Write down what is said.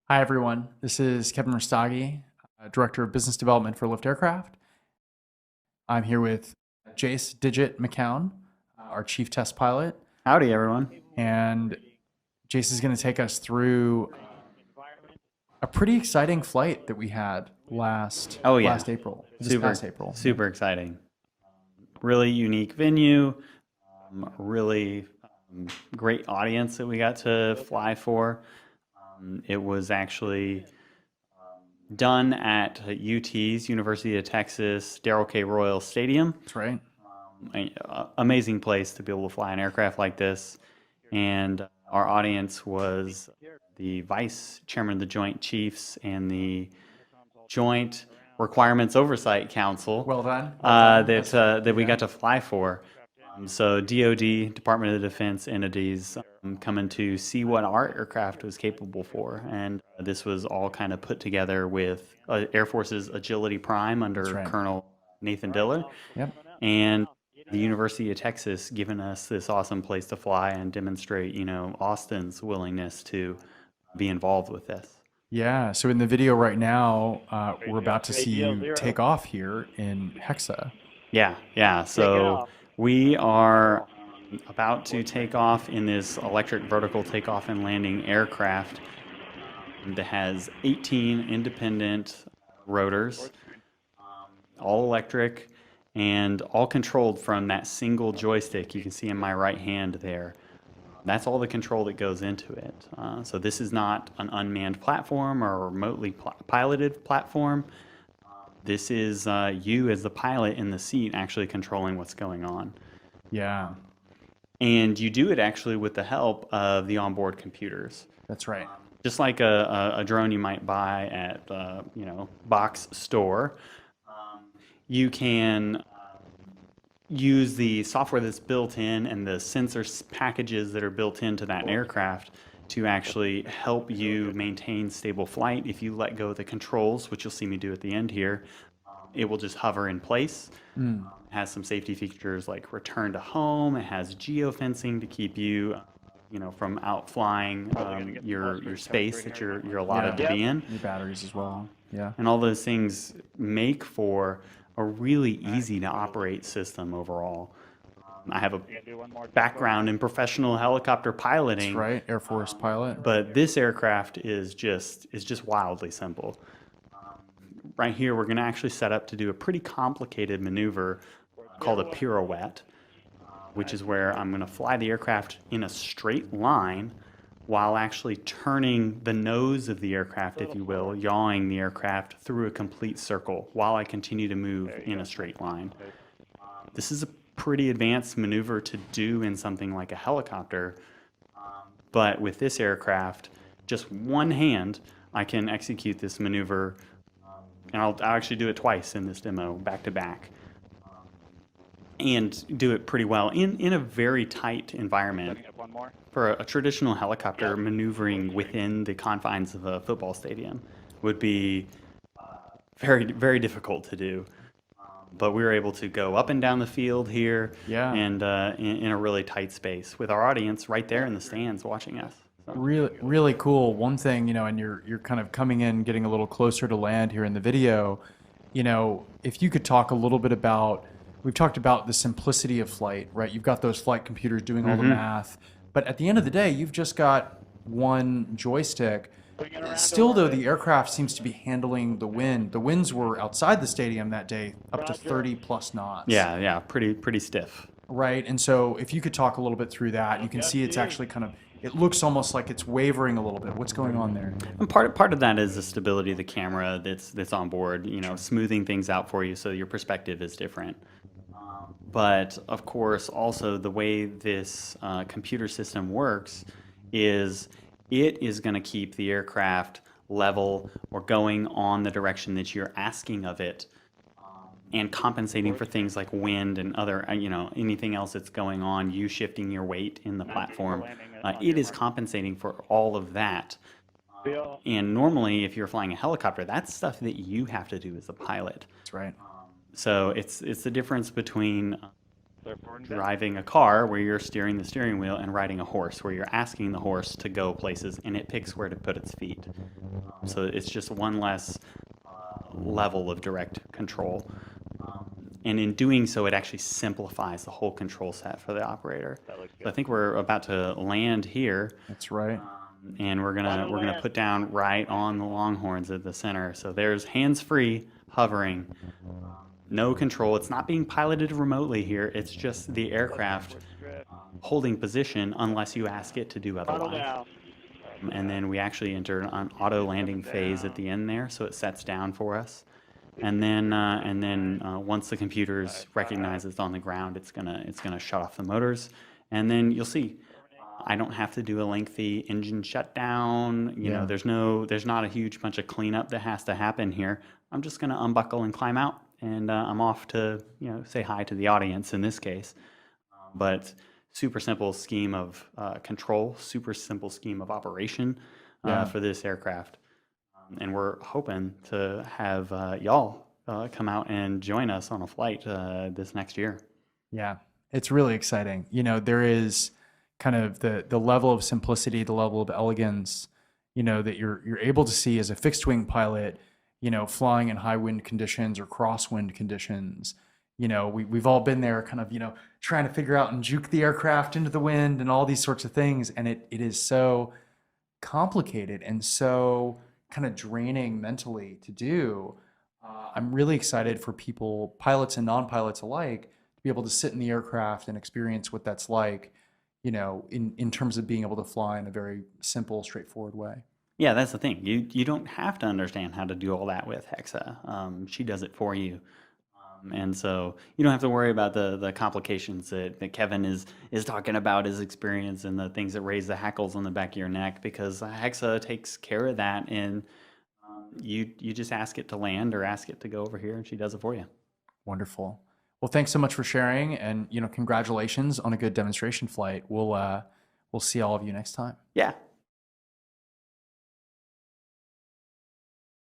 Hi, everyone. This is Kevin Rustagi, Director of Business Development for Lift Aircraft. I'm here with Jace Digit McCown, our Chief Test Pilot, Howdy, everyone. and Jace is going to take us through a pretty exciting flight that we had Oh yeah, last April, this super past April. super exciting. Really unique venue, really great audience that we got to fly for. It was actually done at UT's University of Texas Darrell K Royal Stadium. That's right. Amazing place to be able to fly an aircraft like this. And our audience was the Vice Chairman of the Joint Chiefs and the Joint Requirements Oversight Council Well done. Well done. that we got to fly for. So DoD, Department of Defense entities coming to see what our aircraft was capable for, and this was all kind of put together with Air Force's Agility Prime under right. Colonel Nathan Diller, Yep. and the University of Texas giving us this awesome place to fly and demonstrate, Austin's willingness to be involved with this. Yeah. So in the video right now, we're about to see you take off here in HEXA. Yeah. So we are about to take off in this electric vertical takeoff and landing aircraft that has 18 independent rotors, all electric and all controlled from that single joystick you can see in my right hand there. That's all the control that goes into it. So this is not an unmanned platform or a remotely piloted platform. This is you as the pilot in the seat actually controlling what's going on. Yeah. And you do it actually with the help of the onboard computers. That's right. Just like a drone you might buy at box store, you can use the software that's built in and the sensor packages that are built into that aircraft to actually help you maintain stable flight. If you let go of the controls, which you'll see me do at the end here, it will just hover in place. It has some safety features like return to home. It has geofencing to keep you, from outflying your space that you're allotted to be in. New batteries as well. Yeah. And all those things make for a really easy to operate system overall. I have a background in professional helicopter piloting. That's right, Air Force pilot. But this aircraft is just wildly simple. Right here, we're going to actually set up to do a pretty complicated maneuver called a pirouette, which is where I'm going to fly the aircraft in a straight line while actually turning the nose of the aircraft, if you will, yawing the aircraft through a complete circle while I continue to move in a straight line. This is a pretty advanced maneuver to do in something like a helicopter, but with this aircraft, just one hand, I can execute this maneuver, and I'll actually do it twice in this demo, back to back, and do it pretty well in a very tight environment. For a traditional helicopter, maneuvering within the confines of a football stadium would be very, very difficult to do. But we were able to go up and down the field here, and in a really tight space with our audience right there in the stands watching us. So. Really cool. One thing, and you're kind of coming in, getting a little closer to land here in the video. If you could talk a little bit about, we've talked about the simplicity of flight, right? You've got those flight computers doing all the math, but at the end of the day, you've just got one joystick. Still, though, the aircraft seems to be handling the wind. The winds were outside the stadium that day, up to 30 plus knots. Yeah, pretty stiff. Right, and so if you could talk a little bit through that, you can see it's actually kind of, it looks almost like it's wavering a little bit. What's going on there? And part of that is the stability of the camera that's on board, smoothing things out for you so your perspective is different. But of course, also the way this computer system works is it is going to keep the aircraft level or going on the direction that you're asking of it, and compensating for things like wind and other, anything else that's going on, you shifting your weight in the platform. It is compensating for all of that. And normally, if you're flying a helicopter, that's stuff that you have to do as a pilot. That's right. So it's the difference between driving a car where you're steering the steering wheel and riding a horse where you're asking the horse to go places and it picks where to put its feet. So it's just one less level of direct control. And in doing so, it actually simplifies the whole control set for the operator. So I think we're about to land here. That's right. And we're gonna put down right on the Longhorns at the center. So there's hands-free hovering, no control. It's not being piloted remotely here. It's just the aircraft holding position unless you ask it to do otherwise. And then we actually enter an auto landing phase at the end there, so it sets down for us. And then once the computers recognize it's on the ground, it's gonna shut off the motors, and then you'll see. I don't have to do a lengthy engine shutdown. You know, there's not a huge bunch of cleanup that has to happen here. I'm just gonna unbuckle and climb out, and I'm off to say hi to the audience in this case. But super simple scheme of control, super simple scheme of operation for this aircraft. And we're hoping to have y'all come out and join us on a flight this next year. Yeah, it's really exciting. There is kind of the level of simplicity, the level of elegance, that you're able to see as a fixed wing pilot, flying in high wind conditions or crosswind conditions. We've all been there kind of, trying to figure out and juke the aircraft into the wind and all these sorts of things. And it is so complicated and so kind of draining mentally to do. I'm really excited for people, pilots and non-pilots alike, to be able to sit in the aircraft and experience what that's like, in terms of being able to fly in a very simple, straightforward way. Yeah, that's the thing. You don't have to understand how to do all that with HEXA. She does it for you. And so you don't have to worry about the complications that Kevin is talking about, his experience and the things that raise the hackles on the back of your neck, because HEXA takes care of that, and you just ask it to land or ask it to go over here, and she does it for you. Wonderful. Well, thanks so much for sharing, and congratulations on a good demonstration flight. We'll see all of you next time. Yeah,